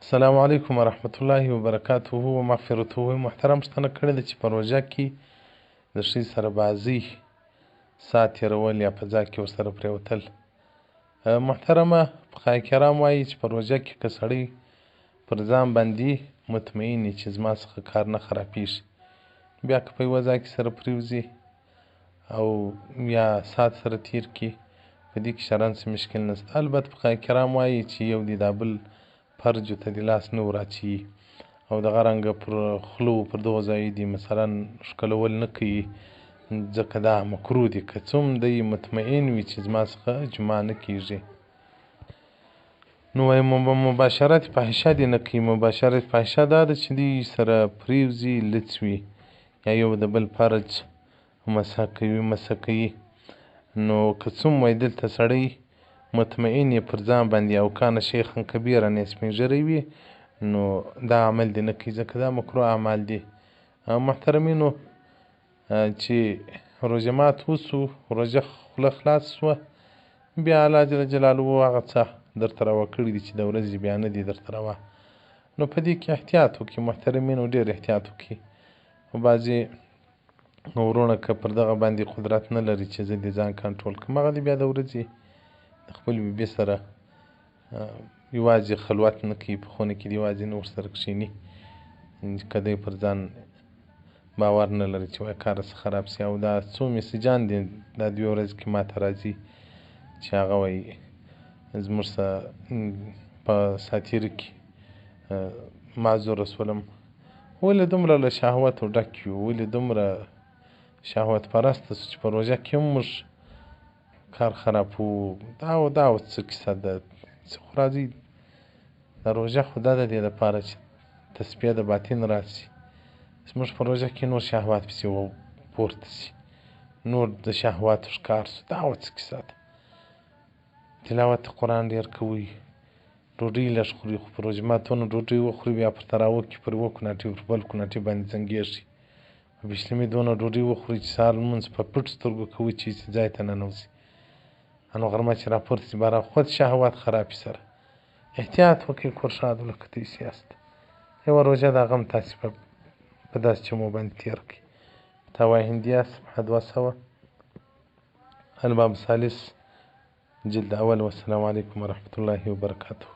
السلام علیکم ورحمة الله وبرکاته ومغفرته. محترم پوښتنه کړې ده چې په روژه کې د ښځې سره بازۍ ساعت تېرول یا په ځاګ کې ورسره پرېوتل. محترمه فقهای کرام وایي چې په روژه کې که سړی پر ځان باندې مطمئن وي چې زما څخه کار نه خرابېږي، بیا که په یوه ځای کې سره پرېوځي او یا ساعت سره تېر کړي، په دې کې شرعاً څه مشکل نشته. البته فقهای کرام وایي چې یو دې دا بل فرجو ته دې لاس نه وراچوي او دغه رنګه پر خولو پر دغو ځایو دې مثلا ښکلول نه کوي، ځکه دا مکروه دي. که څه هم دی مطمئن وي چې زما څخه جماع نه کېږي، نو وایي مباشرت فاحشه دې نه کوي. مباشرت فاحشه دا ده چې دوی سره پرېوځي، لڅ وي یا یو د بل فرج مسح کوي. نو که څه هم وایي دلته سړی مطمئن یې پر ځان باندې او کان شیخا کبیرا یې سپین ږیری وي، نو دا عمل دې نه کوي، ځکه دا مکروه اعمال دي. محترمینو، چې روژه مات وسو، روژه خوله خلاص سوه، بیا الله جل جلاله هغه څه درته روا کړي دي چې د ورځې بیا نه دي درته روا، نو په دې کې احتیاط وکړئ محترمینو، ډېر احتیاط وکړئ. بعضې وروڼه که پر دغه باندې قدرت نه لري چې زه دې ځان کنټرول کړم، هغه دې بیا د ورځې د خپل بیبي سره یوازې خلوت نه کوي، په خونه کې دې یوازې نه ورسره کښېني، که دی پر ځان باور نه لري چې وایي کار څه خراب شي. او دا څو میسیجان دي دا 2 ورځې کې ماته راځي چې هغه وایي زموږ سره په ساتیره کې معذوره شولم. ولې دومره له شهوتو ډک یو، ولې دومره شهوت پرسته شو چې په روژه کې هم موږ کار خرابوو. دا اوس څه کیسه ده؟ چې خو راځئ، د روژه خو دا د دې دپاره چې تصفیه د باطن راشي، زموږ په روژه کې نور شهوات پسې پورته شي، نور د شهواتو ښکار شو. دا اوس څه کیسه ده؟ تلاوت قرآن ډېر کوئ، ډوډۍ لږ خورئ، خو په روژه ماتونه ډوډۍ وخورئ، بیا پر تراوح کې پر 1 کوناټۍ پر بل کوناټۍ باندې زنګېږئ. په بشلمي دونه ډوډۍ وخورئ چې سهار لمونځ په پټو سترګو کوئ چې هېڅ ځای ته ننوځئ، نو غرمه چې راپورته شي باره خود شهوات خراب شي. سره احتیاط وکړئ کورشادو، لکه تاسې یاست. یوه روژه د هغه هم تاسې په داسې چمو باندې تېر کړئ. فتاوی هندیه صفحه 200 الباب الثالث جلد اول. والسلام علیکم ورحمة الله وبرکاته.